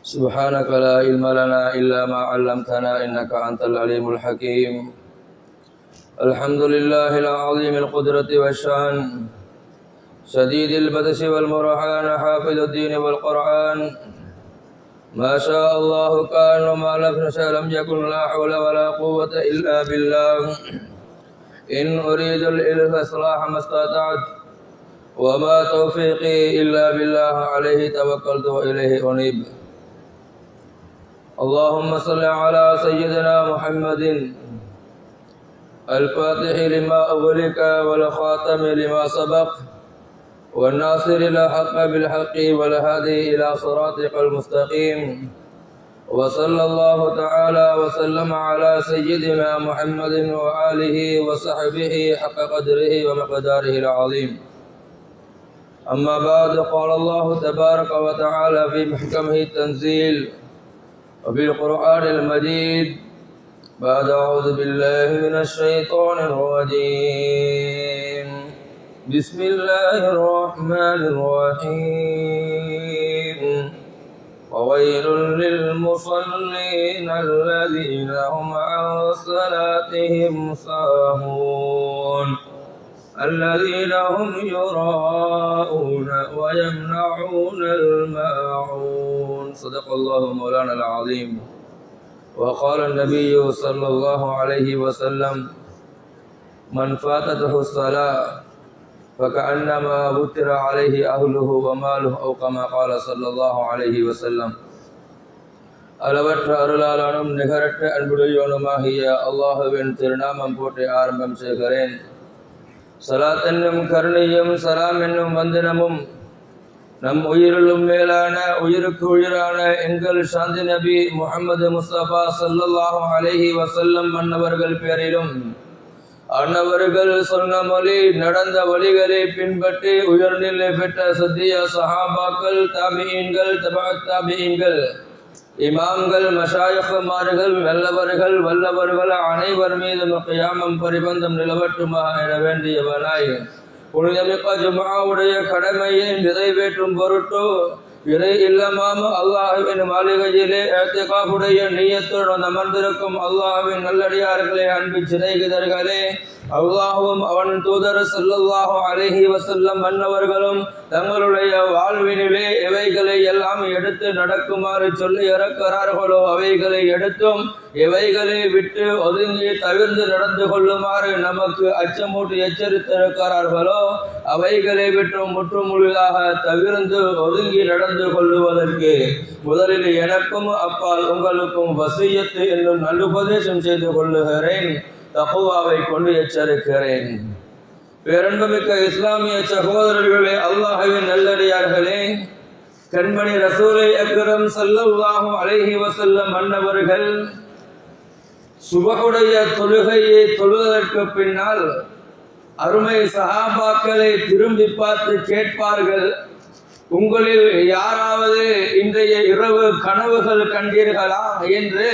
سبحانك لا علم لنا إلا ما علمتنا إنك أنت العليم الحكيم. الحمد لله العظيم القدرة والشان، شديد البطش والبرهان، حافظ الدين والقرآن. ما شاء الله كان وما لم يشأ لم يكن، لا حول ولا قوة إلا بالله. إن أريد الإصلاح ما استطعت وما توفيقي إلا بالله، عليه توكلت وإليه أنيب. اللهم صل على سيدنا محمد الفاتح لما أغلق والخاتم لما سبق والناصر الحق بالحق والهادي إلى صراطك المستقيم. وصلى الله تعالى وسلم على سيدنا محمد وآله وصحبه حق قدره ومقداره العظيم. أما بعد، قال الله تبارك وتعالى في محكمه التنزيل وفي القرآن المجيد بعد أعوذ بالله من الشيطان الرجيم. بسم الله الرحمن الرحيم. وويل للمصلين الذين هم عن صلاتهم ساهون الذين هم يراءون ويمنعون الماعون. صدق الله مولانا العظيم. وقال النبي صلى الله عليه وسلم: من فاتته الصلاة فكأنما وتر عليه أهله وماله، أو كما قال صلى الله عليه وسلم. அளவற்ற அருளாளனும் நிகரற்ற அன்புடையோனுமாகிய அல்லாஹுவின் திருநாமம் போற்றி ஆரம்பம் செய்கிறேன். சலாத் என்னும் கருணையும் சலாம் என்னும் வந்தனமும் நம் உயிரிலும் மேலான உயிருக்கு உயிரான எங்கள் சாந்தி நபி முஹம்மது முஸ்தபா ஸல்லல்லாஹு அலைஹி வஸல்லம் அன்னவர்கள் பேரிலும், அன்னவர்கள் சொன்ன மொழி நடந்த வழிகளை பின்பற்றி உயர்நிலை பெற்ற சத்திய சஹாபாக்கள், தாபிஈன்கள், தபஅத் தாபிஈன்கள், இமாம்கள், மஷாயிக்மார்கள், நல்லவர்கள், வல்லவர்கள் அனைவர் மீதும் கியாமம் பரிபந்தம் நிலவட்டுமாக என வேண்டியவனாய் புனிதமிக்க ஜும்ஆவுடைய கடமையை நிறைவேற்றும் பொருட்டு இறை இல்லமாம் அல்லாஹ்வின் மாளிகையிலே இஅ்திகாஃபுடைய நிய்யத்துடன் அமர்ந்திருக்கும் அல்லாஹ்வின் நல்லடியார்களே, அன்பு சிநேகிதர்களே, அல்லாஹ்வும் அவன் தூதர் ஸல்லல்லாஹு அலைஹி வஸல்லம் அன்னவர்களும் தங்களுடைய வாழ்வினிலே எவைகளை எல்லாம் எடுத்து நடக்குமாறு சொல்லி இறக்கிறார்களோ அவைகளை எடுத்தும் எவைகளை விட்டு ஒதுங்கி தவிர்த்து நடந்து கொள்ளுமாறு நமக்கு அச்சமூட்டி எச்சரித்திருக்கிறார்களோ அவைகளை விட்டு முற்றுமுழுதாக தவிர்த்து ஒதுங்கி நடந்து கொள்ளுவதற்கு முதலில் எனக்கும் அப்பால் உங்களுக்கும் வசியத்து என்னும் நல்லுபதேசம் செய்து கொள்ளுகிறேன். தக்வாவை கொண்டு எச்சரிக்கிறேன். பேரன்புமிக்க இஸ்லாமிய சகோதரர்களே, அல்லாஹ்வின் நல்லடியார்களே, கண்மணி ரசூலை அக்ரம் ஸல்லல்லாஹு அலைஹி வஸல்லம் அன்னவர்கள் சுபஹுடைய தொழுகையை தொழுவதற்கு பின்னால் அருமை சஹாபாக்களை திரும்பி பார்த்து கேட்பார்கள்: உங்களில் யாராவது இன்றைய இரவு கனவுகள் கண்டீர்களா என்று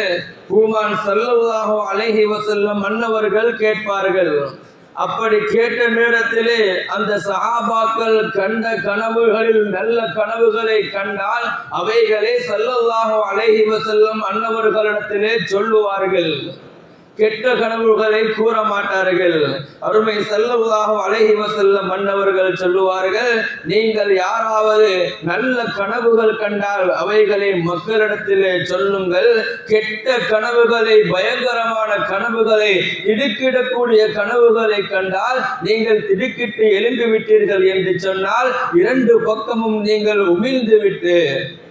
பூமான் ஸல்லல்லாஹு அலைஹி வஸல்லம் அன்னவர்கள் கேட்பார்கள். அப்படி கேட்ட நேரத்திலே அந்த சஹாபாக்கள் கண்ட கனவுகளில் நல்ல கனவுகளை கண்டால் அவைகளை ஸல்லல்லாஹு அலைஹி வஸல்லம் அன்னவர்களிடத்திலே சொல்லுவார்கள். கெட்ட கனவுகளை கூற மாட்டார்கள். அருமை ஸல்லல்லாஹு அலைஹி வஸல்லம் அன்னவர்கள் சொல்லுவார்கள்: நீங்கள் யாராவது நல்ல கனவுகள் கண்டால் அவைகளை மக்களிடத்திலே சொல்லுங்கள். கெட்ட கனவுகளை, பயங்கரமான கனவுகளை, திடுக்கிடக்கூடிய கனவுகளை கண்டால் நீங்கள் திடுக்கிட்டு எழும்பி விட்டீர்கள் என்று சொன்னால் இரண்டு பக்கமும் நீங்கள் உமிழ்ந்து விட்டு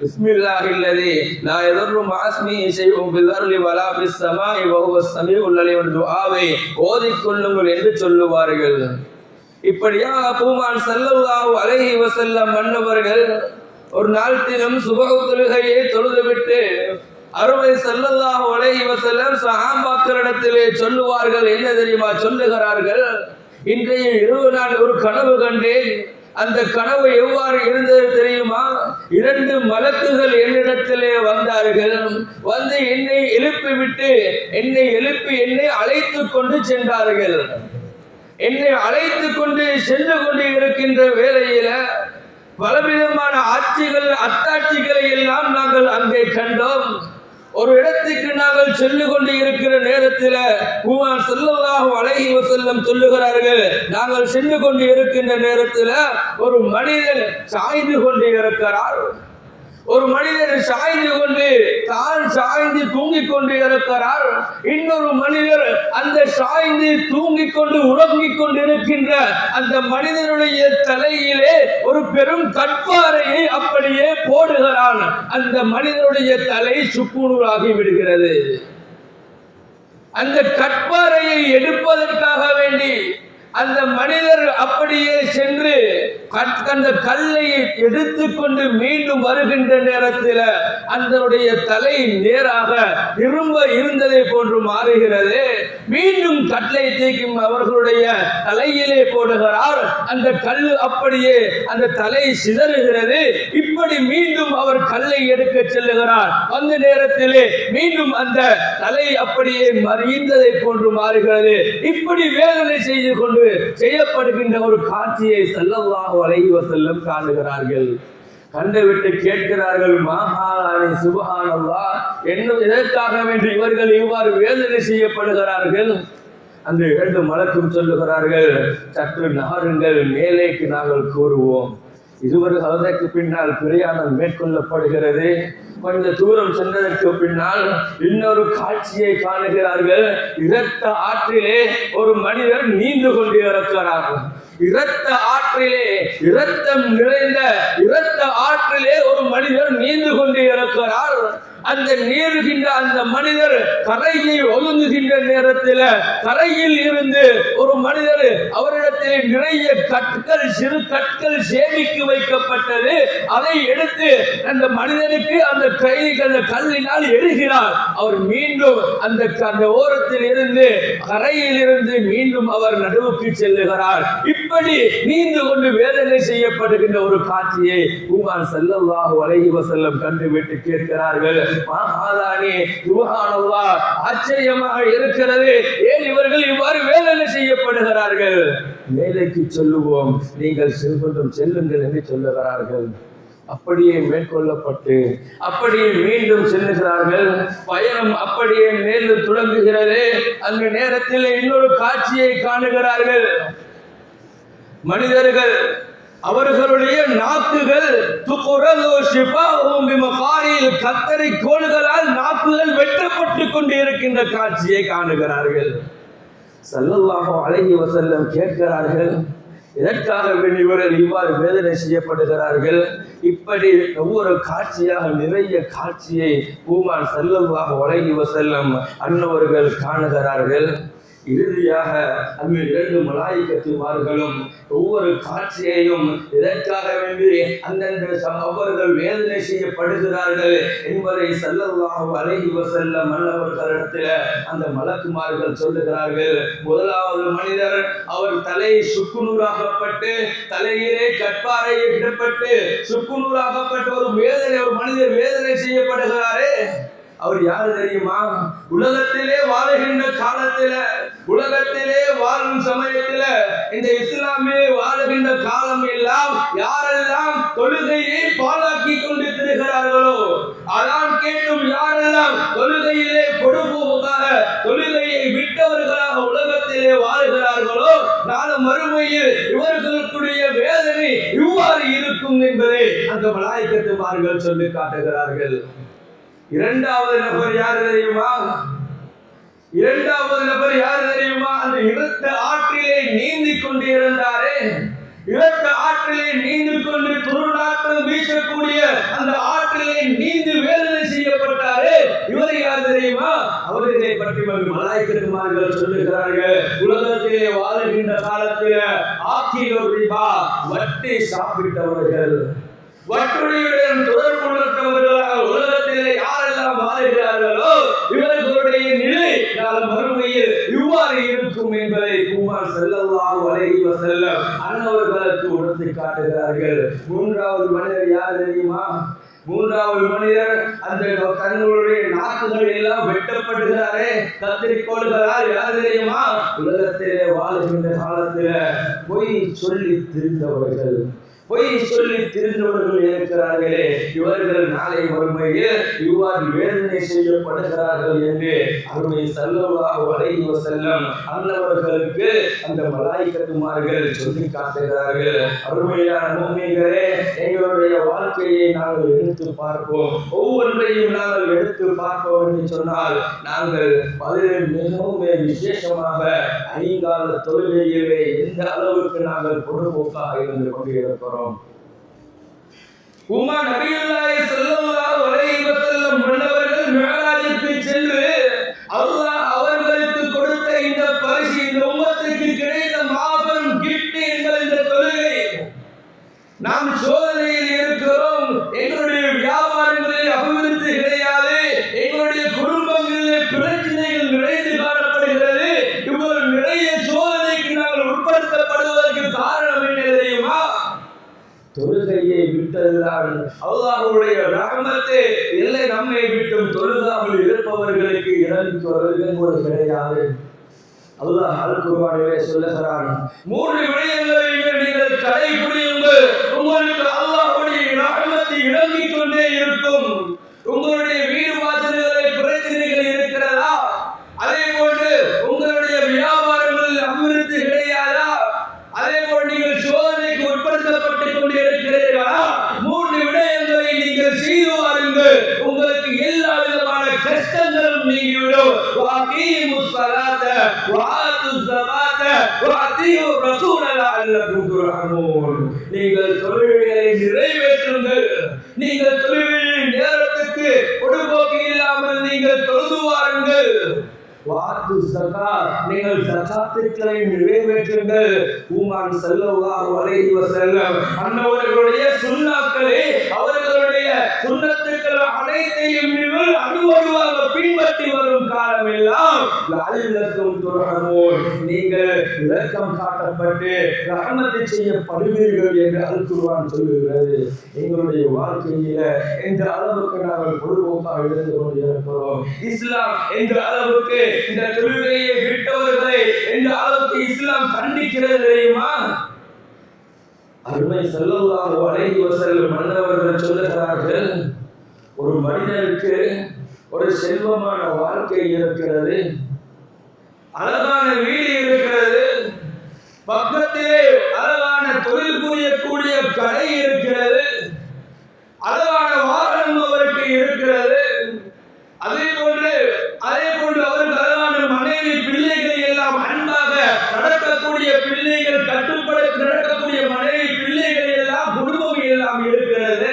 பிஸ்மில்லாஹில்லதி லா யதுர்ரு மஅஸ்மிஹி ஷைஉன் ஃபில் அர்லி வலா ஃபிஸ் ஸமாஇ வஹுவ ஸமீஉல் அலீம் துஆவை ஓதிக்கொள்ளுங்கள் என்று சொல்லுவார்கள். இப்படியாக பூமான் ஸல்லல்லாஹு அலைஹி வஸல்லம் அன்னவர்கள் ஒரு நாள் தினம் சுபஹ் தொழுகையை தொழுதுவிட்டு அருமை ஸல்லல்லாஹு அலைஹி வஸல்லம் சஹாபாக்களிடத்திலே சொல்லுவார்கள். என்ன தெரியுமா சொல்லுகிறார்கள்? இன்றைய இரவு நான் ஒரு கனவு கண்டேன். அந்த கனவு எவ்வாறு இருந்தது தெரியுமா? இரண்டு மலக்குகள் என்னிடத்திலே வந்தார்கள். வந்து என்னை எழுப்பி என்னை அழைத்து கொண்டு சென்றார்கள். என்னை அழைத்து கொண்டு சென்று கொண்டு இருக்கின்ற வேளையில பலவிதமான ஆட்சிகள், அத்தாட்சிகளை எல்லாம் நாங்கள் அங்கே கண்டோம். ஒரு இடத்துக்கு நாங்கள் சென்று கொண்டு இருக்கிற நேரத்தில் ஸல்லல்லாஹு அலைஹி வஸல்லம் சொல்லுகிறார்கள், நாங்கள் சென்று கொண்டு இருக்கின்ற நேரத்தில் ஒரு மனிதன் சாய்ந்து கொண்டு இருக்கிறார். ஒரு மனிதர் சாய்ந்து கொண்டு தான் சாய்ந்து தூங்கிக் கொண்டு இருக்கிறார். இன்னொரு மனிதர் அந்த சாய்ந்து தூங்கிக் கொண்டு உறங்கிக் கொண்டு இருக்கின்ற அந்த மனிதனுடைய தலையிலே ஒரு பெரும் கற்பாறையை அப்படியே போடுகிறான். அந்த மனிதனுடைய தலை சுக்குநூறாகி விடுகிறது. அந்த கற்பாறையை எடுப்பதற்காக வேண்டி அந்த மனிதர் அப்படியே சென்று அந்த கல்லை எடுத்துக்கொண்டு மீண்டும் வருகின்ற நேரத்தில் அதனுடைய தலை நேராக திரும்ப இருந்ததை போன்று மாறுகிறது. மீண்டும் கல்லை தூக்கி அவர்களுடைய தலையிலே போடுகிறார். அந்த கல் அப்படியே அந்த தலை சிதறுகிறது. இப்படி மீண்டும் அவர் கல்லை எடுக்க செல்லுகிறார். அந்த நேரத்திலே மீண்டும் அந்த தலை அப்படியே மறிந்ததை போன்று மாறுகிறது. இப்படி வேதனை செய்து கொண்டு செய்யப்படுகின்ற ஒரு காட்சியை ஸல்லல்லாஹு அலைஹி வஸல்லம் காணுகிறார்கள். கண்டுவிட்டு கேட்கிறார்கள், மஹாலானி சுப்ஹானல்லாஹ், என்ன இதற்காக வேண்டி இவர்கள் இவ்வாறு வேதனை செய்யப்படுகிறார்கள்? அந்த இரண்டு மலக்கும் சொல்லுகிறார்கள், சற்று நகருங்கள், மேலேக்கு நாங்கள் கூறுவோம். இருவர்கள் அதற்கு பின்னால் பிரயாணம் மேற்கொள்ளப்படுகிறது. கொஞ்ச தூரம் சென்றதற்கு பின்னால் இன்னொரு காட்சியை காணுகிறார்கள். இரத்த ஆற்றிலே ஒரு மனிதர் நீந்து கொண்டு இருக்கிறார். இரத்த ஆற்றிலே, இரத்தம் நிறைந்த இரத்த ஆற்றிலே ஒரு மனிதர் நீந்து கொண்டு இருக்கிறார். அந்த நீருகின்ற அந்த மனிதர் கரையை ஒதுங்குகின்ற நேரத்தில் கரையில் இருந்து ஒரு மனிதர் அவரிடத்தில் நிறைய கற்கள், சிறு கற்கள் சேமிக்கு வைக்கப்பட்டது. அதை எடுத்து அந்த மனிதனுக்கு அந்த கல்லினால் எரிகிறார். அவர் மீண்டும் அந்த ஓரத்தில் இருந்து கரையில் இருந்து மீண்டும் அவர் நடுவுக்கு செல்லுகிறார். இப்படி நீந்து கொண்டு வேதனை செய்யப்படுகின்ற ஒரு காட்சியை உமர் ஸல்லல்லாஹு அலைஹி வஸல்லம் கண்டுவிட்டு கேட்கிறார்கள், ஆச்சரியமாக இருக்கிறது, ஏன் இவர்கள் இவ்வாறு வேதனை செய்யப்படுகிறார்கள்? வேலைக்கு சொல்லுவோம், நீங்கள் செல்லுங்கள் என்று சொல்லுகிறார்கள். அப்படியே மேற்கொள்ளப்பட்டு அப்படியே மீண்டும் செல்லுகிறார்கள். பயணம் அப்படியே மேலும் தொடங்குகிறது. அந்த நேரத்தில் இன்னொரு காட்சியை காணுகிறார்கள். மனிதர்கள் அவர்களுடைய நாக்குகள் கத்தரி கோள்களால் நாக்குகள் வெட்டப்பட்டு கொண்டு இருக்கின்ற காட்சியை காணுகிறார்கள். ஸல்லல்லாஹு அலைஹி வஸல்லம் கேட்கிறார்கள், இதற்காக இவர்கள் இவ்வாறு வேதனை செய்யப்படுகிறார்கள்? இப்படி ஒவ்வொரு காட்சியாக நிறைய காட்சியை உமர் ஸல்லல்லாஹு அலைஹி வஸல்லம் அன்னவர்கள் காணுகிறார்கள். இறுதியாக அந்த இரண்டு மலாயிகத்துமார்களும் ஒவ்வொரு காட்சியையும் இதற்காக வேண்டி அந்தந்த அவர்கள் வேதனை செய்யப்படுகிறார்கள் என்பதை ஸல்லல்லாஹு அலைஹி வஸல்லம் மன்னவர்களிடத்தில் அந்த மலக்குமார்கள் சொல்லுகிறார்கள். முதலாவது மனிதர், அவர் தலை சுக்குநூறாகப்பட்டு தலையிலே கற்பாறை இடப்பட்டு சுக்குநூறாகப்பட்ட ஒரு மனிதர் வேதனை செய்யப்படுகிறாரே, அவர் யாரு தெரியுமா? உலகத்திலே வாழுகின்ற காலத்தில, உலகத்திலே வாழும் சமயத்தில, இந்த இஸ்லாமிலே வாழுகின்ற காலம் எல்லாம் யாரெல்லாம் தொழுகையை பாழாக்கி கொண்டு திரிகிறார்களோ, அதான் கேட்டும் யாரெல்லாம் தொழுகையிலே பொறுப்புக்காக தொழுகையை விட்டவர்களாக உலகத்திலே வாழுகிறார்களோ, நாளை மறுமையில் இவர்களுடைய வேதனை இவ்வாறு இருக்கும் என்பதை அந்த மலாயிகத்துமார்கள் சொல்லி காட்டுகிறார்கள். இரண்டாவது நபர் யாரு தெரியுமா? இரண்டாவது நபர் யாரு தெரியுமா? அந்த இரத்த ஆற்றிலே நீந்தி கொண்டு இருந்தாரே, இரத்த ஆற்றிலே நீந்தி கொண்டு துருநாற்றம் வீசக்கூடிய அந்த ஆற்றிலே நீந்தி வேதனை செய்யப்பட்டாரே, இவரை யார் தெரியுமா? அவர்களை பற்றி மலாயிகத்துமார்கள் சொல்லுகிறார்கள், உலகத்திலே வாழுகின்ற காலத்தில் ஆக்கிலோ ரிபா, வட்டி சாப்பிட்டவர்கள், வட்டியுடன் தொடர்புள்ளவர்களாக உலகத்திலே யாரெல்லாம் வாழ்கிறார்களோ இவர்களுடைய நிலை நாளை மறுமையில் இவ்வாறு இருக்கும் என்பதை உமர் ஸல்லல்லாஹு அலைஹி வஸல்லம் அன்னவர்களுக்கு உணர்த்தி காட்டுகிறார்கள். மூன்றாவது மனிதர் யார் தெரியுமா? மூன்றாவது மனிதர் அந்த தங்களுடைய நாக்குகள் எல்லாம் வெட்டப்படுகிறாரே கத்திரிக்கோள்களால், யார் தெரியுமா? உலகத்திலே வாழுகின்ற காலத்தில் பொய் சொல்லி திரிந்தவர்கள், பொய் சொல்லி திரிந்தவர்கள் இருக்கிறார்களே, இவர்கள் நாளை மறுமையில் இவ்வாறு வேதனை செய்யப்படுகிறார்கள் என்று அருமை ஸல்லல்லாஹு அலைஹி வஸல்லம் அன்னவர்களுக்கு அந்த மலாயிகத்துமார்கள் சொல்லி காட்டுகிறார்கள். அருமையான முஃமின்களே, எங்களுடைய வாழ்க்கையை நாங்கள் எடுத்து பார்ப்போம். ஒவ்வொன்றையும் நாங்கள் எடுத்து பார்ப்போம் என்று சொன்னால், நாங்கள் மிகவும் விசேஷமாக ஐங்கால தொழுகையிலே எந்த அளவுக்கு நாங்கள் பொறுப்போக்காக இருந்து கொண்டிருக்கிறோம். உமர் நபியுல்லாஹி ஸல்லல்லாஹு அலைஹி வஸல்லம் மன்னவர்கள் மிஅராஜுக்கு சென்று அல்லாஹ் அவர்களுக்கு கொடுத்த இந்த பரிசு, இந்த உம்மத்துக்கு கிடைத்த மாபெரும் கிஃப்ட் என்பது இந்த தொழுகை. நாம் சோதனையில் இருக்கிறோம். எங்களுடைய வியாபாரங்களில் அபிவிருத்தி கிடையாது. எங்களுடைய குடும்பங்களில் பிரச்சனைகள் நிறைந்து காணப்படுகிறது. இவ்வளவு நிறைய சோதனைக்கு நாங்கள் உட்படுத்தப்படுவதற்கு காரணம் என்ன தெரியுமா? தொழுகையை விட்டதுதான். அல்லாஹ்வுடைய ரஹ்மத்தை இல்லை, நம்மை விட்டும் தொழுகாமல் இருப்பவர்களுக்கு இறங்கி வருவது கிடையாது. அல்லாஹ் அல் குர்ஆனிலே சொல்லுகிறான், 3 விடயங்களை நீங்கள் கடைபிடியுங்கள், உங்களுக்கு அல்லாஹ்வுடைய ரஹ்மத் இறங்கிக் கொண்டே இருக்கும். உங்களுடைய வீடு வாசல்களில் பிரச்சனைகள் இருக்கிறதா? அதே போன்று உங்களுடைய வியாபாரங்களில் அபிவிருத்தி கிடையாதா? அதே போல் நீங்கள் சோதனைக்கு உட்படுத்தப்பட்டுக் கொண்டிருக்கிறீர்களா? 3 விடயங்களை நீங்கள் செய்து வாருங்கள், உங்களுக்கு எல்லா விதமான கஷ்டங்களும் நீங்கிவிடும். வஅகீமுஸ் ஸலாத வஆத்துஸ் ஸகாத வஅதீஉ ரசூல லஅல்லகும் துர்ஹமூன். நீங்கள் தொழுகையை நிறைவேற்றுங்கள். நீங்கள் தொழுகையை நேரத்துக்கு பொடுபோக்கு இல்லாமல் நீங்கள் தொழுது வாருங்கள். வாத்து ஸகாத், நீங்கள் ஸகாத்துக்களை நிறைவேற்றுங்கள். உமர் ஸல்லல்லாஹு அலைஹி வஸல்லம் அன்னவர்களுடைய சுன்னத்களை, அவர்களுடைய சுன்னத்துக்கள் அனைத்தையும் நீங்கள் அணுவணுவாக பின்பற்றி வரும் காலமெல்லாம் லஅல்லகும் துர்ஹமூன், நீங்கள் இரக்கம் காட்டப்பட்டு ரஹ்மத் செய்யப்படுவீர்கள் என்று அல் குர்ஆன் சொல்லுகிறது. எங்களுடைய வாழ்க்கையில எந்த அளவுக்கு நாங்கள் பொதுவாக இருந்து கொண்டிருக்கிறோம். இஸ்லாம் எந்த அளவுக்கு இந்த தொழுகையை விட்டவர்களை எந்த அளவுக்கு இஸ்லாம் கண்டிக்கிறது தெரியுமா? அருமை ஸல்லல்லாஹு அலைஹி வஸல்லம் மன்னவர்கள் சொல்லுகிறார்கள், ஒரு மனிதனுக்கு ஒரு செல்வமான வாழ்க்கை இருக்கிறது, அழகான வீடு இருக்கிறது, பக்கத்திலே அழகான தொழில் புரியக்கூடிய கடை இருக்கிறது, அழகான வாகனம் அவருக்கு இருக்கிறது, அதே போன்று அவருக்கு அழகான மனைவி, பிள்ளைகள் எல்லாம் அன்பாக நடக்கக்கூடிய பிள்ளைகள், கட்டுப்பட நடக்கக்கூடிய மனைவி, பிள்ளைகள் எல்லாம், குடும்பம் எல்லாம் இருக்கிறது.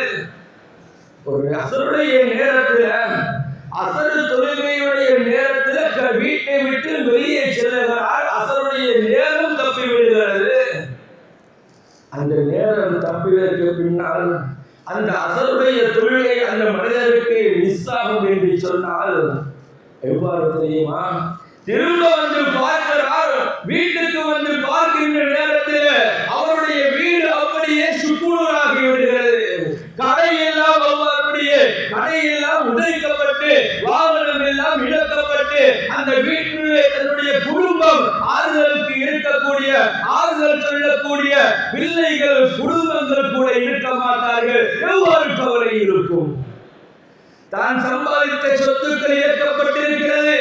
ஒரு அசருடைய நேரத்தில், அசரு தொழுகையுடைய நேரத்தில் வீட்டை விட்டு வெளியே செல்லுகிறார். அசருடைய நேரம் தப்பி விடுகிறது. அந்த நேரம் தப்பியதற்கு பின்னால் அந்த அசருடைய தொழுகை அந்த மனிதருக்கு மிஸ் ஆகும் என்று சொன்னால் எவ்வாறு தெரியுமா? திரும்ப வந்து பார்க்கிறார். வீட்டுக்கு வந்து பார்க்கின்ற நேரத்தில் அவருடைய வீடு அப்படியே சுக்குநூறாகி விடுகிறது. கடையெல்லாம் கடையெல்லாம் உடைக்கப்பட்டு, வாகனம் எல்லாம் இழக்கப்பட்டு, அந்த வீட்டிலே தன்னுடைய குடும்பம், ஆறுதலுக்கு இருக்கக்கூடிய, ஆறுதல் சொல்லக்கூடிய பிள்ளைகள், குடும்பங்கள் கூட இருக்க மாட்டார்கள். எவ்வாறு கவலை இருக்கும்? தான் சம்பாதித்த சொத்துக்கள் இழக்கப்பட்டிருக்கிறது.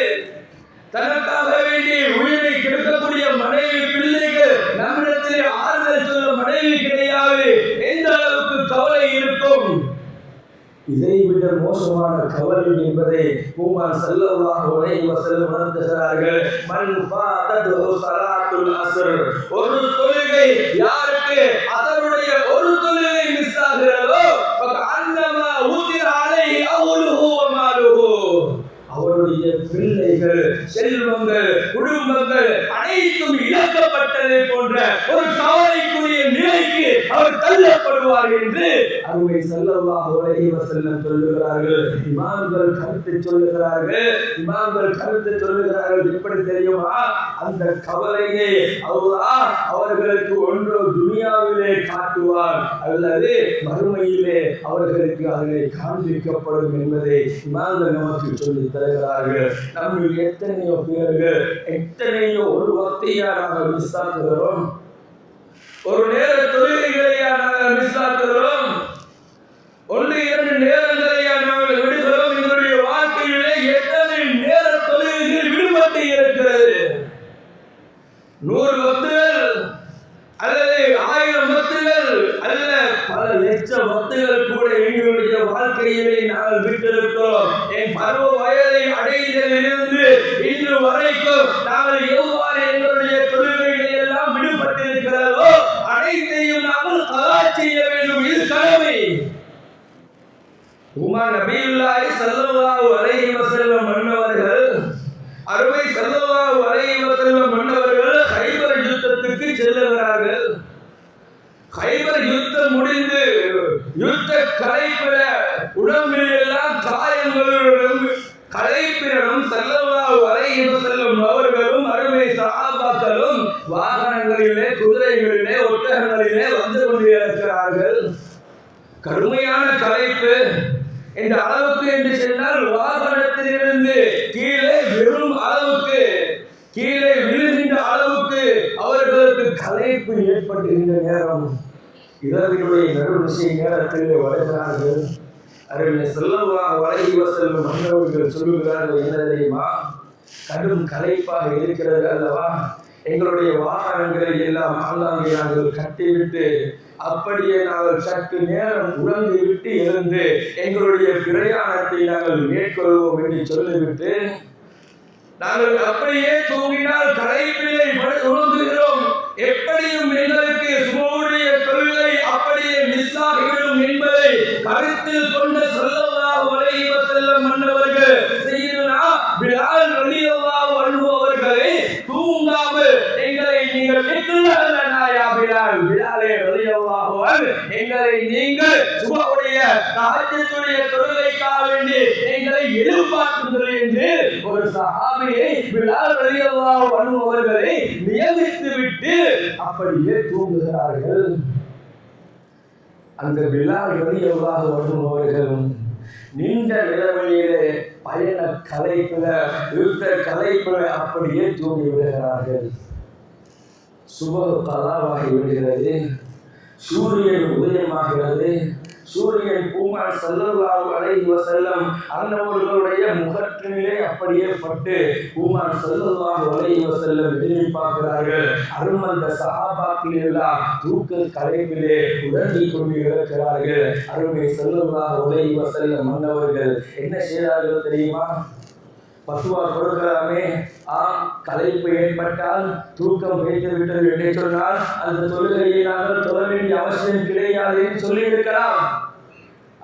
தனக்காக வேண்டி உயிரை கெடுக்கக்கூடிய மனைவி, பிள்ளைகள், நம்மிடத்திலே ஆறுதல் சொல்ல மனைவி கிடையாது. எந்த அளவுக்கு கவலை இருக்கும்? இதைவிட மோசமான கவலை என்பதை உமர் ஸல்லல்லாஹு அலைஹி வஸல்லம் உணர்த்துகிறார்கள். மன் ஃபாதஹு ஸலாத்துல் அஸ்ர், ஒரு தொழுகை யாருக்கு அஸருடைய ஒரு தொழுகை மிஸ் ஆகிறதோ, ஃபஅன்னமா உதிர அலைஹி அவ்லுஹு வ மாலுஹு, அவருடைய பிள்ளைகள், செல்வங்கள், குடும்பங்கள் அனைத்தும் இழக்கப்பட்டதை போன்ற ஒரு கவலைக்குரிய நிலைக்கு அவர் தள்ளப்படுவார் என்று அருமை ஸல்லல்லாஹு அலைஹி வஸல்லம் சொல்லுகிறார்கள். இமாம்கள் கருத்து சொல்லுகிறார்கள். எப்படி தெரியுமா? அந்த கவலையை அல்லாஹ் அவர்களுக்கு ஒன்று துனியாவிலே காட்டுவார், அல்லது மறுமையிலே அவர்களுக்கு அதை காண்பிக்கப்படும் என்பதை இமாம்கள் நமக்கு சொல்லி தருகிறார்கள். நம்மில் எத்தனையோ பேர்கள், எத்தனையோ ஒரு வக்தியா நாங்கள் மிஸ் ஆகிறோம். ஒரு நேர தொழுகைகளையா நாங்கள் மிஸ் ஆக்குகிறோம்? ஒன்று இரண்டு நேரங்களையா நாங்கள் விடுகிறோம்? எங்களுடைய வாழ்க்கையிலே எத்தனை நேர தொழுகைகள் விடுபட்டு இருக்கிறது? 100 வக்துகள் அல்லது 1000 வக்துகள் அல்ல, பல லட்சம் வக்துகள் கூட எங்களுடைய வாழ்க்கையிலே நாங்கள் விட்டிருக்கிறோம். என் பருவ வயதை அடைந்ததிலிருந்து இன்று வரைக்கும் நாங்கள் எவ்வாறு எங்களுடைய தொழுகைகளை எல்லாம் விடுபட்டிருக்கிறதோ அனைத்தையும் நாங்கள் கலா செய்ய வேண்டும். இது கடமை. உமர் நபியுல்லாஹி ஸல்லல்லாஹு அலைஹி வஸல்லம் மன்னவர்கள், அருமை ஸல்லல்லாஹு அலைஹி வஸல்லம் மன்னவர்கள் கைபர் யுத்தத்துக்கு செல்லுகிறார்கள். கைபர் யுத்தம் முடிந்து யுத்த களைப்பில உடம்பில் எல்லாம் காயங்களுடன் களைப்பிலும் ஸல்லல்லாஹு அலைஹி வஸல்லம் அவர்களும் அருமை சஹாபாக்களும் வாகனங்களிலே, குதிரைகளிலே, ஒட்டகங்களிலே வந்து கொண்டிருக்கிறார்கள். கடுமையான களைப்பு. இந்த அளவுக்கு என்று சொன்னால் வாகனத்திலிருந்து கீழே விழும் அளவுக்கு, கீழே விழுகின்ற அளவுக்கு அவர்களுக்கு களைப்பு ஏற்பட்டிருந்த நேரம், இரவினுடைய நடுநிசை நேரத்தில் வருகிறார்கள். அருமை ஸல்லல்லாஹு அலைஹி வஸல்லம் மன்னவர்கள் சொல்லுகிறார்கள், என்ன தெரியுமா? கடும் களைப்பாக இருக்கிறது அல்லவா, எங்களுடைய வாகனங்களை எல்லாம் ஆங்காங்கே நாங்கள் கட்டிவிட்டு அப்படியே நாங்கள் சற்று நேரம் உறங்கி விட்டு எழுந்து எங்களுடைய பிரயாணத்தை நாங்கள் மேற்கொள்வோம் என்று சொல்லிவிட்டு நாங்கள் அப்படியே தூங்கினால் களைப்பிலே உணர்ந்துகிறோம். எப்படியும் எங்களுக்கு சுபஹுடைய தொழுகை அப்படியே மிஸ் ஆகிவிடும் என்பதை கருத்தில் கொண்டு ஸல்லல்லாஹு அலைஹி வஸல்லம் மன்னவர்கள் சய்யிதுனா பிலால் ரலியல்லாஹு அன்ஹு அவர்களை தூங்காமல் எங்களை நீங்கள் பிலாலே ரலியல்லாஹு அன்ஹு எங்களை நீங்கள் சுபஹுடைய தஹஜ்ஜுடைய தொழுகைக்காக வேண்டி எங்களை எழுப்பாட்டுங்கள் என்று ஒரு சஹாபியை பிலால் ரலியல்லாஹு அன்ஹு அவர்களை நியமித்து விட்டு அப்படியே தூங்குகிறார்கள். அந்த பிலால் ரலியல்லாஹு அன்ஹு அவர்களும் நீண்ட நிலவழியிலே பயண களைப்புல, யுத்த களைப்புல அப்படியே தூங்கி விடுகிறார்கள். சுபஹ் கலாவாகி விடுகிறது. சூரியன் உதயமாகிறது. சூரியன் பூமான் ஸல்லல்லாஹு அலைஹி வஸல்லம் அன்னவர்களுடைய முகத்திலே அப்படியே பட்டு பூமான் ஸல்லல்லாஹு அலைஹி வஸல்லம் எதிரி பார்க்கிறார்கள். அருமந்த சஹாபாக்கள் எல்லாம் தூக்க களைப்பிலே உறங்கிக் கொண்டு இருக்கிறார்கள். அருமை ஸல்லல்லாஹு அலைஹி வஸல்லம் அன்னவர்கள் என்ன செய்தார்கள் தெரியுமா? பத்துவா கொடுக்கலாமே. களைப்பு ஏற்பட்டால், தூக்கம் வைத்து விட்டது என்று சொன்னால் அந்த தொழுகையை நாங்கள் தொழ வேண்டிய அவசியம் கிடையாது என்று சொல்லி இருக்கலாம்.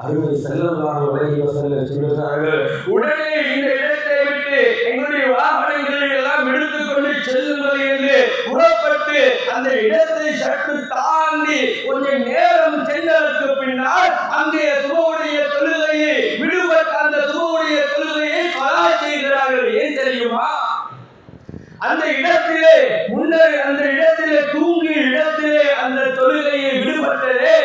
அருமை ஸல்லல்லாஹு அலைஹி வஸல்லம் சொல்கிறார்கள், உடனே இந்த இடத்தை விட்டு எங்களுடைய வாகனங்களை எல்லாம் எடுத்துக்கொண்டு செல்லுங்கள் என்று புறப்பட்டு அந்த இடத்தை சற்று தாண்டி கொஞ்சம் நேரம் சென்றதற்கு பின்னால் அங்கே சுபஹுடைய தொழுகையை விடுபட்ட அந்த சுபஹுடைய தொழுகையை கலா செய்கிறார்கள். ஏன் தெரியுமா? அந்த இடத்திலே முன்னர் அந்த இடத்திலே தூங்கிய இடத்திலே அந்த தொழுகையை விடுபட்டதே,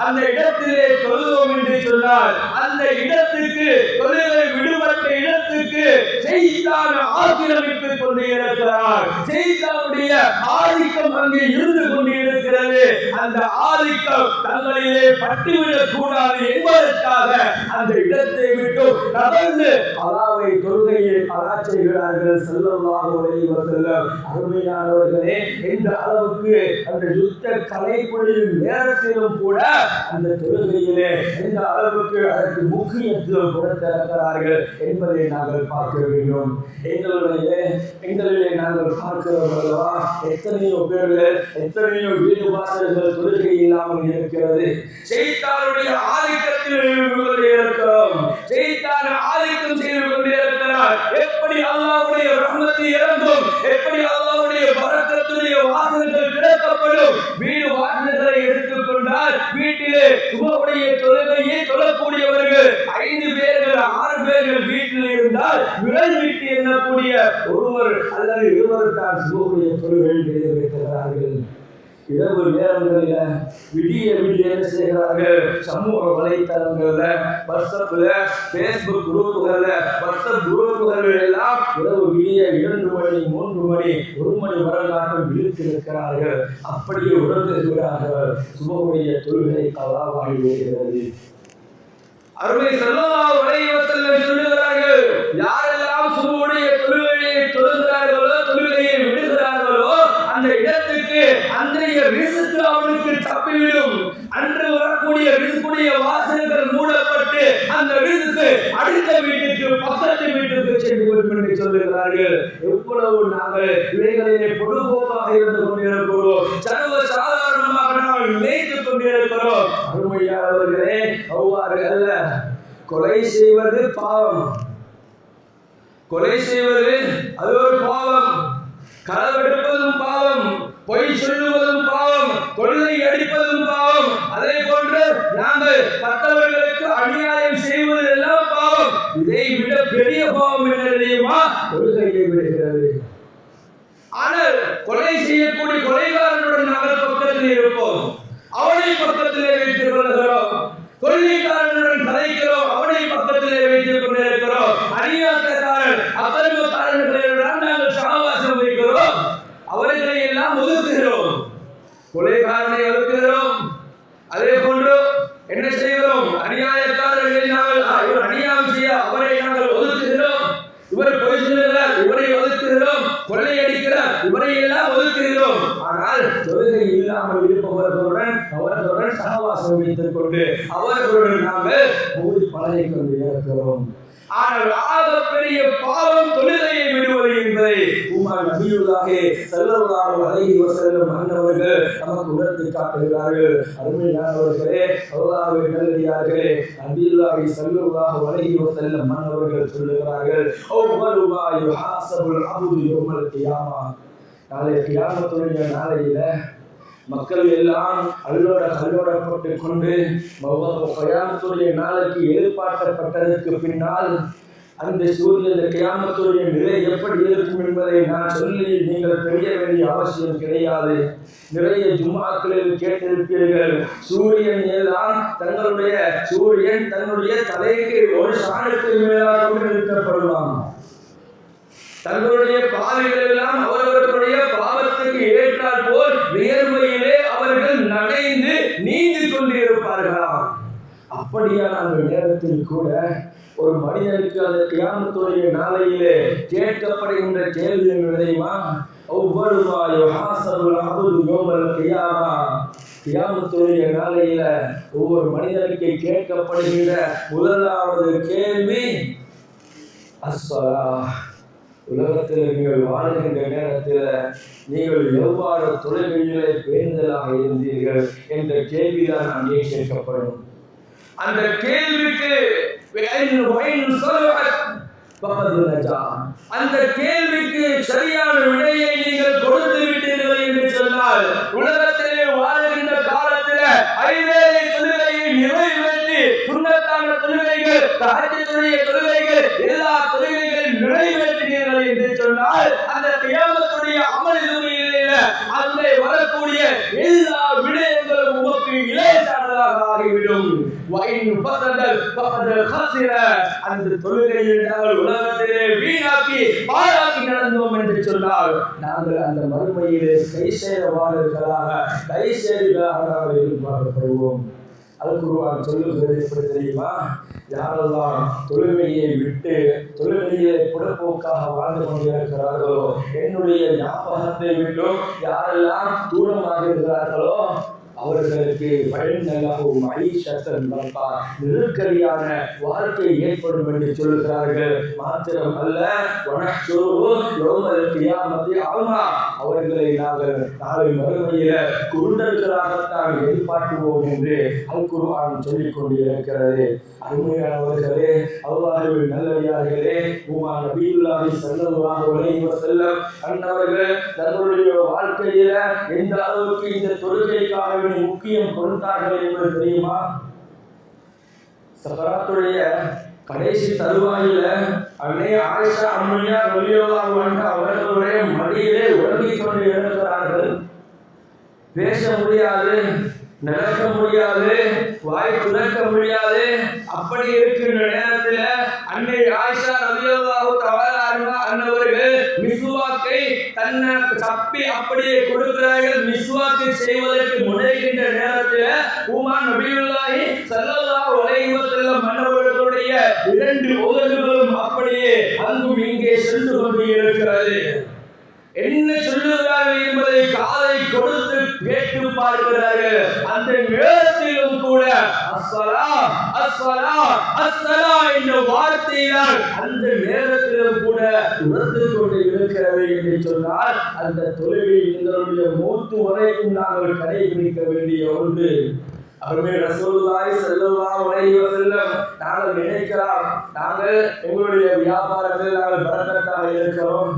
அந்த இடத்திலே தொழுவோம் என்று சொன்னால் அந்த இடத்துக்கு, தொழுகை விடுபட்ட இடத்துக்கு ஷைத்தான் ஆக்கிரமித்துக் கொண்டு இருக்கிறார். ஷைத்தானுடைய ஆதிக்கம் அங்கே இருந்து கொண்டு இருக்கிறது. அந்த ஆதிக்கம் தங்களிலே பட்டுவிடக் கூடாது என்பதற்காக அந்த இடத்தை விட்டு நகர்ந்து அல்லாஹ்வை தொழுகையை கலா செய்கிறார்கள். ஸல்லல்லாஹு அலைஹி வஸல்லம் அருமையானவர்களே, இந்த அளவுக்கு அந்த யுத்த கலைப்பொழியும் நேரத்திலும் கூட அந்த தொழுகையிலே எந்த அளவுக்கு அதற்கு முக்கியத்துவம் கொடுத்திருக்கிறார்கள் என்பதை நாங்கள் பார்க்க வேண்டும். எங்களிலே நாங்கள் பார்க்கிறோம் அல்லவா, எத்தனையோ பேர்கள், எத்தனையோ வீடு வாசல்கள் தொழுகை இல்லாமல் இருக்கிறது. ஷைத்தானுடைய ஆதிக்கத்தில் இருக்கிறோம். ஷைத்தான் ஆதிக்கம் செய்து கொண்டிருக்கிறார். எப்படி அல்லாஹ்வுடைய ரஹ்மத் இறங்கும், எப்படி அல்லாஹ்வுடைய பரக்கத்துடைய வாசல்கள் திறக்கப்படும். வீடு வாசல்களை எடுத்துக்கொண்டால் வீட்டிலே சுபஹுடைய தொழுகையை தொழக்கூடியவர்கள் 5 பேர்கள் 6 பேர்கள் வீட்டில் இருந்தால் விரல் விட்டு எண்ணக்கூடிய ஒருவர் அல்லது இருவர் தான் சுபஹுடைய தொழுகை நிறைவேற்றுகிறார்கள். இரவு நேரங்களில் விடிய விடிய என்ன செய்கிறார்கள்? சமூக வலைத்தளங்கள்ல, வாட்ஸ்அப்ல, பேஸ்புக் குரூப்புகள்ல, வாட்ஸ்அப் குரூப்புகள் எல்லாம் இரவு விடிய 2 மணி 3 மணி 1 மணி வரலாற்று விழித்திருக்கிறார்கள். அப்படியே உணர்ந்திருக்கிறார்கள். சுபமுடைய தொழுகை கலாவாகி வருகிறது. அருமை ஸல்லல்லாஹு அலைஹி வஸல்லம் சொல்லுகிறார்கள், யாரெல்லாம் சுபமுடைய தொழுகையை தொழுகிறார்களோ, தொழுகையை விடுகிறார்களோ, அந்த இடத்துக்கு அன்றைய ரிஸ்க் அவனுக்கு தப்பிவிடும். அன்று வரக்கூடிய ரிஸ்குடைய வாசல்கள் மூடப்பட்டு அந்த ரிஸ்க் அடுத்த வீட்டுக்கு, பக்கத்து வீட்டுக்கு சென்று விடும் என்று சொல்லுகிறார்கள். எவ்வளவு நாங்கள் இவைகளிலே பொதுபோக்காக இருந்து கொண்டிருக்கிறோம், சர்வ சாதாரணமாக நாம் நினைத்துக் கொண்டிருக்கிறோம். அருமையானவர்களே, அவ்வாறு அல்ல. கொலை செய்வது பாவம், கொலை செய்வது அது ஒரு பாவம், களவெடுப்பதும் பாவம், பொய் சொல்லுவதும் பாவம், கொள்ளை அடிப்பதும் பாவம். அதே போன்று நாங்கள் மற்றவர்களுக்கு அநியாயம் செய்வது எல்லாம் பாவம். இதை விட பெரிய பாவம் என்ன தெரியுமா? கொள்கையை விடுகிறது. ஆனால் கொலை செய்யக்கூடிய கொலைகாரனுடன் நாங்கள் பக்கத்தில் இருப்போம், அவனை பக்கத்திலே வைத்துக் கொள்கிறோம். கொள்ளைக்காரனுடன் கதைக்கிறோம், அவனை பக்கத்திலே வைத்துக் கொண்டிருக்கிறோம். அநியாயக்காரன் அபரிமக்காரர்களுடன் நாங்கள் சகவாசம் வைக்கிறோம், அவர்களை எல்லாம் ஒதுக்குகிறோம். கொலைகாரனை ஒதுக்குகிறோம். அதே போன்று என்ன செய்கிறோம்? அநியாயக்காரர்களை நாங்கள் அநியாயம் செய்ய அவரை நாங்கள் ஒதுக்குகிறோம். இவர் பொய் சொல்லுகிறார், இவரை ஒதுக்குகிறோம். கொள்ளையடிக்கிறார், இவரை எல்லாம் ஒதுக்குகிறோம். ஆனால் தொழுகை இல்லாமல் இருப்பவர்களுடன் அவர்களுடன் சகவாசம் வைத்துக் கொண்டு அவர்களுடன் நாங்கள் மோதி பழகி கொண்டு இருக்கிறோம். ஆனால் ஆகப்பெரிய பாவம் தொழுகையை விடுவது என்பதை உமர் நபியுல்லாஹி ஸல்லல்லாஹு அலைஹி வஸல்லம் அன்னவர்கள் நமக்கு உணர்த்தி காட்டுகிறார்கள். அருமையானவர்களே, அல்லாஹ்வின் நல்லடியார்களே, நபியுல்லாஹி ஸல்லல்லாஹு அலைஹி வஸல்லம் அன்னவர்கள் சொல்லுகிறார்கள், அவ்வளவு மா யுஹாஸபுல் அப்து யௌமல் கியாமா. நாளை கியாமத்துடைய நாளையில மக்கள் எல்லாம் கல்லோடப்பட்டு கொண்டு கியாமத்துடைய நாளைக்கு எதிர்பார்க்கப்பட்டதற்கு பின்னால் அந்த சூரியன் கியாமத்துடைய நிலை எப்படி இருக்கும் என்பதை நான் சொல்லி நீங்கள் தெரிய வேண்டிய அவசியம் கிடையாது. நிறைய ஜும்மாக்களில் கேட்டிருப்பீர்கள், சூரியன் எல்லாம் சூரியன் தன்னுடைய தலைக்கு ஒரு சாணுக்கு மேலாக நிறுத்தப்படுவான். தங்களுடைய பாவிகள் எல்லாம் அவர்களுடைய பாவத்துக்கு ஏற்றால் போல் வியர்வையிலே அவர்கள் நனைந்து நீந்தி கொண்டிருப்பார்களாம். அப்படியான அந்த நேரத்தில் கூட ஒரு மனிதனுக்கு அந்த கியாமத்துடைய நாளையிலே கேட்கப்படுகின்ற கேள்வி தெரியுமா? ஒவ்வொரு கியாமத்துடைய நாளையில ஒவ்வொரு மனிதனுக்கு கேட்கப்படுகின்ற முதலாவது கேள்வி அஸ்ஸலா. உலகத்தில் நீங்கள் வாழ்கின்ற நேரத்தில் நீங்கள் எவ்வாறு தொழுகையிலே பேணுதலாக இருந்தீர்கள் என்ற கேள்விதான் அங்கே கேட்கப்படும். அந்த கேள்விக்கு அந்த கேள்விக்கு சரியான விடையை நீங்கள் கொடுத்து விட்டீர்கள் என்று சொன்னால், உலகத்திலே வாழ்கின்ற காலத்தில் 5 வேளை தொழுகையை நிறைவேற்றி சுன்னத்தான தொழுகைகள், தஹஜ்ஜுடைய தொழுகைகள், எல்லா தொழுகைகளையும் நிறைவேற்றினீர்கள் என்று சொன்னால், அந்த கியாமத்துடைய அமலில் அங்கே வரக்கூடிய எல்லா விடயங்களும் உமக்கு இலேசானதாக ஆகிவிடும். அந்த தொழுகையில் நாங்கள் உலகத்திலே வீணாக்கி பாழாக்கி நடந்தோம் என்று சொன்னால், நாங்கள் அந்த மறுமையிலே கை சேரவாளர்களாக கை சேரிகளாக எதிர்பார்க்கப்படுவோம். அல்-குர்ஆன் சொல்லுகிறது எப்படி தெரியுமா? யாரெல்லாம் தொழுகையை விட்டு தொழுகையை புறப்போக்காக வாழ்ந்து கொண்டிருக்கிறார்களோ, என்னுடைய ஞாபகத்தை விட்டும் யாரெல்லாம் தூரமாக இருக்கிறார்களோ, அவர்களுக்கு நெருக்கடியான வாழ்க்கை ஏற்படும் என்று சொல்லுகிறார்கள். மாத்திரம் அல்ல, அவர்களை நாங்கள் நாளை மறுமையில குருடர்களாகத்தான் எதிர்பார்க்குவோம் என்று அல்-குர்ஆன் சொல்லிக் கொண்டிருக்கிறது. அருமையானவர்களே, அல்லாஹ்வின் நல்லடியார்களே, உமர் நபியுல்லாஹி ஸல்லல்லாஹு அலைஹி வஸல்லம் அன்னவர்கள் தங்களுடைய வாழ்க்கையில எந்த அளவுக்கு இந்த தொழுகைக்காக முக்கியம் கொடுத்தார்கள் என்பது தெரியுமா? சக்கராத்துடைய கடைசி தருவாயில அன்னை ஆயிஷா ரலியல்லாஹு அன்ஹா அவர்களுடைய மடியிலே உறங்கிக் கொண்டு இருக்கிறார்கள். பேச முடியாது, நடக்க முடியாது, வாய் துறக்க முடியாது. அப்படி இருக்கின்ற நேரத்தில் அன்னை ஆயிஷா ரலியல்லாஹு தஆலா அன்ஹா அன்னவர்கள் மிஸ்வாக்கை தன்னை சப்பி அப்படியே கொடுக்கிறார்கள். மிஸ்வாக்கை செய்வதற்கு முனைகின்ற நேரத்தில் உமர் நபியுல்லாஹி ஸல்லல்லாஹு அலைஹி வஸல்லம் அன்னவர்களுடைய 2 உதடுகளும் அப்படியே அங்கும் இங்கே சென்று கொண்டு இருக்கிறது. என்ன சொல்லுகிறார்கள் என்பதை காதை கொடுத்து கேட்டு பார்க்கிறார்கள். அந்த நேரத்திலும் கூட அஸ்ஸலா அஸ்ஸலா அஸ்ஸலா என்ற வார்த்தையால் அந்த நேரத்திலும் கூட உணர்ந்து கொண்டு இருக்கிறது என்று சொன்னால் அந்த தொழிலை எங்களுடைய மூத்து வரைக்கும் நாங்கள் கடைபிடிக்க வேண்டிய ஒன்று. அருமை ரசூலுல்லாஹி ஸல்லல்லாஹு அலைஹி வஸல்லம் நாங்கள் நினைக்கலாம், நாங்கள் எங்களுடைய வியாபாரத்தில் நாங்கள் பரக்கத்தாக இருக்கிறோம்,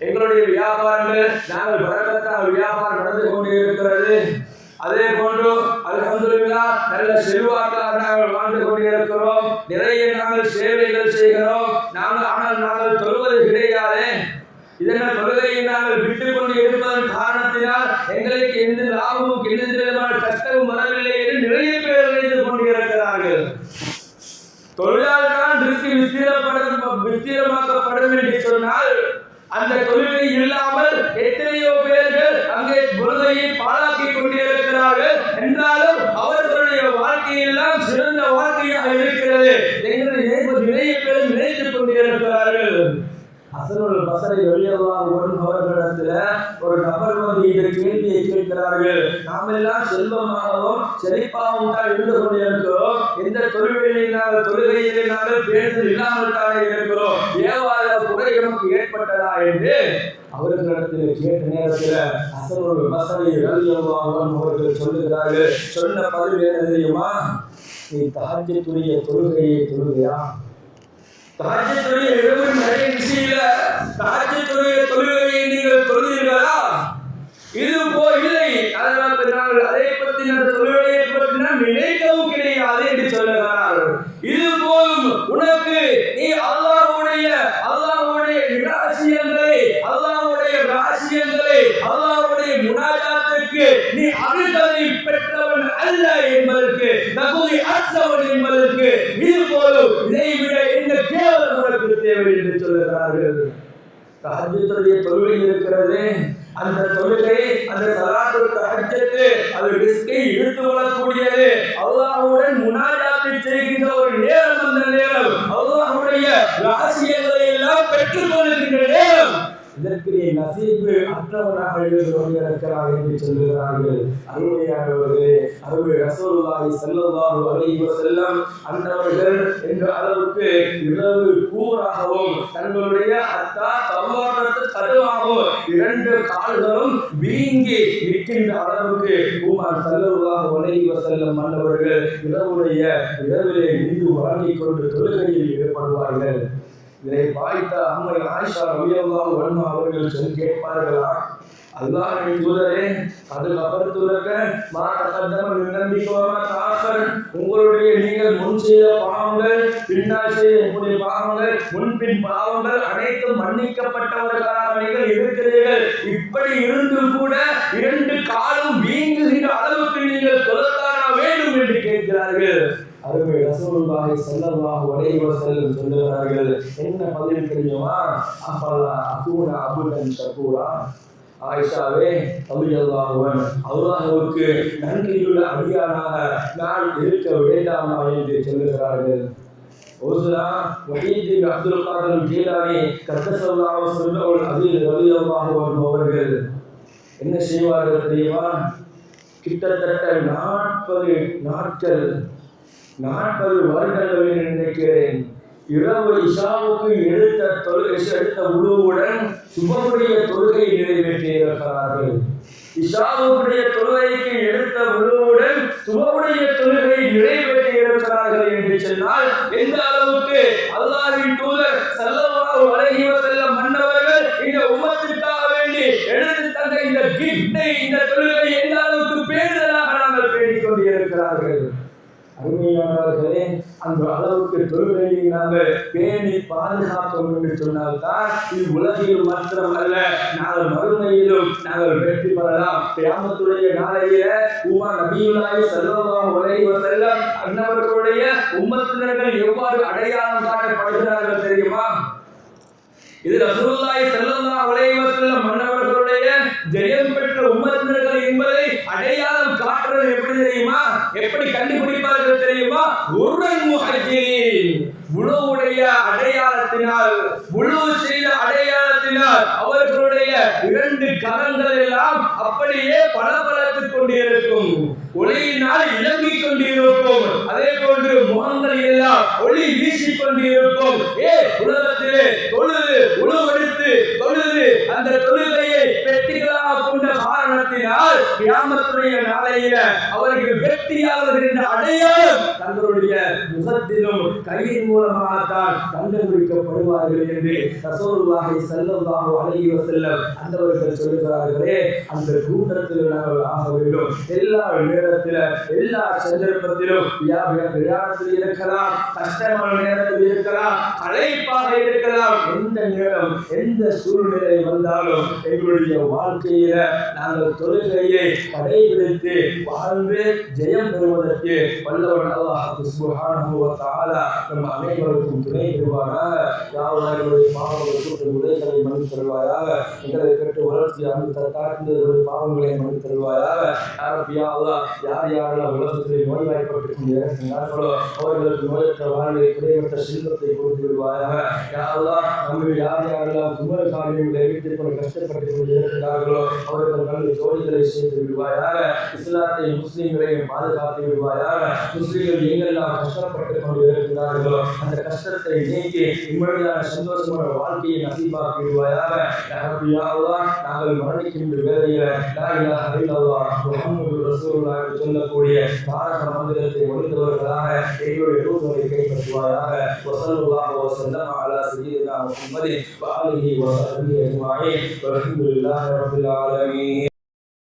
எங்களுடைய வியாபாரங்கள் நாங்கள் பரக்கத்தாக வியாபாரம் நடந்து கொண்டு இருக்கிறது, அதே போன்று அல்ஹம்துலில்லாஹ் நல்ல செல்வாக்காக நாங்கள் வாழ்ந்து கொண்டிருக்கிறோம், நிறைய நாங்கள் சேவைகள் செய்கிறோம், ஆனால் நாங்கள் தொழுவது கிடையாது. இதனால் தொழுகையை நாங்கள் விட்டுக் கொண்டு இருப்பதன் காரணத்தினால் எங்களுக்கு எந்த லாபமும் எந்த விதமான கஷ்டமும் வரவில்லை என்று நிறைய பேர் நினைத்துக் கொண்டிருக்கிறார்கள். தொழிலாளர்கள் விஸ்தீரமாக்கப்படும் என்று சொன்னால் அந்த தொழிலை இல்லாமல் எத்தனையோ பேர்கள் அங்கே தொழுகையை பாழாக்கி கொண்டிருக்கிறார்கள். என்றாலும் அவர்களுடைய வாழ்க்கையெல்லாம் சிறந்த வாழ்க்கையாக இருக்கிறது என்று நிறைய பேர் நினைத்துக் கொண்டிருக்கிறார்கள். அசனுல் பஸரி ரலியல்லாஹு அன்ஹு அவர்களிடத்தில் ஒரு நபர் வந்து இந்த கேள்வியை கேட்கிறார்கள். நாம் எல்லாம் செல்வமாகவும் செழிப்பாகவும் தான் இருந்து கொண்டிருக்கிறோம், இந்த தொழுகையை நாங்கள் தொழுகையிலே நாங்கள் பேணுதல் இல்லாமல் தானே இருக்கிறோம், ஏவாத குறை நமக்கு ஏற்பட்டதா என்று அவர்களிடத்தில் கேட்ட நேரத்தில் அசனுல் பஸரி ரலியல்லாஹு அன்ஹு அவர்கள் சொல்லுகிறார்கள். சொன்ன பதில் என்ன தெரியுமா? நீ தஹஜ்ஜுடைய தொழுகையை தொழுகையா? தஹஜ்ஜுடைய இரவு நிறைய விஷயங்கள தஹஜ்ஜுடைய தொழுகையை நீங்கள் தொழுகிறீர்களா? இது இல்லை. அதனால் நாங்கள் அதை பற்றி தொழுகையை பற்றி நாம் நினைக்கவும் கிடையாது என்று சொல்லுகிறார்கள். இது போதும் உனக்கு, நீ அல்லாஹ்வுடைய அல்லாஹ்வுடைய முனாஜாத்துக்கு நீ அருகதை பெற்றவன் அல்ல என்பதற்கு, தகுதி அற்றவன் என்பதற்கு இது போதும். இதை விட என்ன கேவலம் உனக்கு தேவை என்று சொல்லுகிறார்கள். தஹஜ்ஜுடைய தொழுகை இருக்கிறது, அந்த தொழுகை, அந்த ஸலாத்துல் தஹஜ்ஜத் அது ரிஸ்கை இழுத்து வரக்கூடியது. அல்லாஹ்வுடன் முனாஜாத்தை செய்கின்ற ஒரு நேரம், அந்த நேரம் அல்லாஹ்வுடைய ரஹ்சியங்களை எல்லாம் பெற்றுக் கொள்கின்ற நேரம். இதற்கு நசீபு அற்றவனாக இருக்கிறார் என்று சொல்லுகிறார்கள். அருமையானவர்களே, அருமை ரசூலுல்லாஹி ஸல்லல்லாஹு அலைஹி வஸல்லம் அன்னவர்கள் என்ற அளவுக்கு இரவு கூறாகவும் தங்களுடைய அத்தா தவாரத்து கடுவாகவும் 2 கால்களும் வீங்கி நிற்கின்ற அளவுக்கு உமர் ஸல்லல்லாஹு அலைஹி வஸல்லம் அன்னவர்கள் இரவிலே நின்று வழங்கிக் கொண்டு தொழுகையில் ஈடுபடுவார்கள். இதை பார்த்த அம்மை ஆயிஷா ரலியல்லாஹு அன்ஹா அவர்கள் சொல்லி கேட்பார்களா, அல்லாஹ்வின் தூதரே, அது கபர்துலக மா தகத்தம மின்னபிகோம தாக்கர், உங்களுடைய நீங்கள் முன் செய்த பாவங்கள், பின்னால் செய்த பாவங்கள், முன்பின் பாவங்கள் அனைத்தும் மன்னிக்கப்பட்டவர்களாக நீங்கள் இருக்கிறீர்கள். இப்படி இருந்தும் கூட 2 காலும் வீங்குகின்ற அளவுக்கு நீங்கள் தொழத்தான வேண்டும் என்று கேட்கிறார்கள். அருமை ரசூலுல்லாஹி ஸல்லல்லாஹு அலைஹி வஸல்லம் சொல்லுகிறார்கள். என்ன பதில் தெரியுமா? அஃபலா அகூன அபுதன் ஷகூரா, ஆயிஷாவே ரலியல்லாஹு அன்ஹா, அல்லாஹ்வுக்கு நன்றியுள்ள அடியானாக நான் இருக்க வேண்டாமா என்று சொல்லுகிறார்கள். ஓசுரா வஹீத் அப்துல் காதர் ஜீலானி கத்தஸல்லாஹு ஸல்லல்லாஹு அலைஹி ரலியல்லாஹு அன்ஹு அவர்கள் என்ன செய்வார்கள் தெரியுமா? கிட்டத்தட்ட 40 வருடங்கள் நினைக்கிறேன், இரவு இஷாவுக்கு எடுத்த உணவுடன் சுபமுடைய தொழுகையை நிறைவேற்றியிருக்கிறார்கள். இஷாவுடைய தொழுகைக்கு எடுத்த உணவுடன் சுபமுடைய தொழுகையை நிறைவேற்றியிருக்கிறார்கள் என்று சொன்னால் எந்த அளவுக்கு அல்லாஹ்வின் தூதர் ஸல்லல்லாஹு அலைஹி வஸல்லம் மன்னவர்கள் இந்த உம்மத்திற்காக வேண்டி எடுத்து தந்த இந்த கிஃப்டை, இந்த தொழுகை எந்த அளவுக்கு பேணுதலாக நாங்கள் பேணிக் கொண்டிருக்கிறார்கள். அருமையானவர்களே, அந்த அளவுக்கு தொழுகையை நாங்கள் பேணி பாதுகாக்கும் என்று சொன்னால்தான் உலகில் மாத்திரமல்ல நாங்கள் மறுமையிலும் நாங்கள் வெற்றி பெறலாம். கியாமத்துடைய நாளையில நபியுல்லாஹி ஸல்லல்லாஹு அலைஹி வஸல்லம் அன்னவர்களுடைய உம்மத்தினர்கள் எவ்வாறு அடையாளம் காட்டப்படுகிறார்கள் தெரியுமா? இது ரசூலுல்லாஹி ஸல்லல்லாஹு அலைஹி வஸல்லம் அன்னவர்களுடைய ஜெயம் பெற்ற உம்மத்தினர்கள் என்பதை அடையாளம் காட்டுறது எப்படி தெரியுமா? எப்படி கண்டுபிடிப்பார்கள் தெரியுமா? உர்ரன் முஹஜ்ஜிரீன், உழுவுடைய அடையாளத்தினால், உழுவு செய்த அடையாளத்தினால் அவர்களுடைய இரண்டு கரங்கள் எல்லாம் அப்படியே பளபளத்துக் கொண்டிருக்கும், ஒளியினால் இலங்கிக் கொண்டிருக்கும். அதே போன்று முகங்கள் எல்லாம் ஒளி வீசிக் கொண்டிருக்கும். உலகத்திலே தொழுது உழுவெடுத்து தொழுது அந்த தொழுகையை வெற்றிகளாக கொண்ட காரணத்தினால் கியாமத்துடைய நாளையில அவர்கள் வெற்றியாளர்கள் என்ற அடையாளம் தங்களுடைய முகத்திலும் கையின் மூலமாகத்தான் கண்டுபிடிக்கப்படுவார்கள் என்று ரசூலுல்லாஹி ஸல்லல்லாஹு அலைஹி வஸல்லம் அந்தவர்கள் சொல்கிறார்களே. அந்த கூட்டத்தில் நாங்கள் ஆக வேண்டும். எல்லா நேரத்தில் எல்லா சந்தர்ப்பத்திலும் வியாபாரத்தில் இருக்கலாம், கஷ்டமான நேரத்தில் இருக்கலாம், அழைப்பாக இருக்கலாம், எந்த நேரம் எந்த சூழ்நிலை வந்தாலும் எங்களுடைய வாழ்க்கையில நாங்கள் தொழுகையை கடைபிடித்து வாழ்ந்து ஜெயம் பெறுவதற்கு வல்லவன் அல்லாஹ் சுப்ஹானஹு வ தஆலா நம் அனைவருக்கும் துணை புரிவானாக. யா அல்லாஹ் எங்களுடைய பாவங்கள் கூட்டு உடைகளை மன்னித்து தருவாயாக. எங்களை பெற்று வளர்ச்சி அந்த தாழ்ந்தவர்களுடைய பாவங்களை மன்னித்து தருவாயாக. யா ரப்பி யா அல்லாஹ் யார் யாரெல்லாம் உலகத்தில் நோய்வாய்ப்பட்டுக் கொண்டிருக்கிறார்களோ அவர்களுக்கு நோயற்ற வாழ்வை குறைவற்ற செல்வத்தை கொடுத்து விடுவாயாக. யா அல்லாஹ் நம்ம யார் யாரெல்லாம் குமர காரியங்களை வைத்துக் கொண்டு கஷ்டப்பட்டுக் கொண்டிருக்கிறார்களோ அவர்கள் நல்ல ஜோடிகளை செய்து விடுவாயாக. இஸ்லாத்தை முஸ்லிம்களையும் பாதுகாத்து விடுவாயாக. முஸ்லிம்கள் எங்கெல்லாம் கஷ்டப்பட்டுக் கொண்டு இருக்கிறார்களோ அந்த கஷ்டத்தை நீக்கி நிம்மதியான சந்தோஷமான வாழ்க்கையை நசீபாக்கி விடுவாயாக. யா ரப்பி யா அல்லாஹ் நாங்கள் மரணிக்கின்ற வேளையில லா இலாஹ இல்லல்லாஹ் முஹம்மது ரசூலுல்லாஹ் என்று சொல்லக்கூடிய தாரக மந்திரத்தை ஒழிந்தவர்களாக எங்களுடைய ரூஹை கைப்பற்றுவாயாக. வஸல்லல்லாஹு வஸல்லம் அலா சய்யிதினா முஹம்மதின் வ ஆலிஹி வ ஸஹ்பிஹி அஜ்மஈன் வல்ஹம்துலில்லாஹி ரப்பில் ஆலமீன்.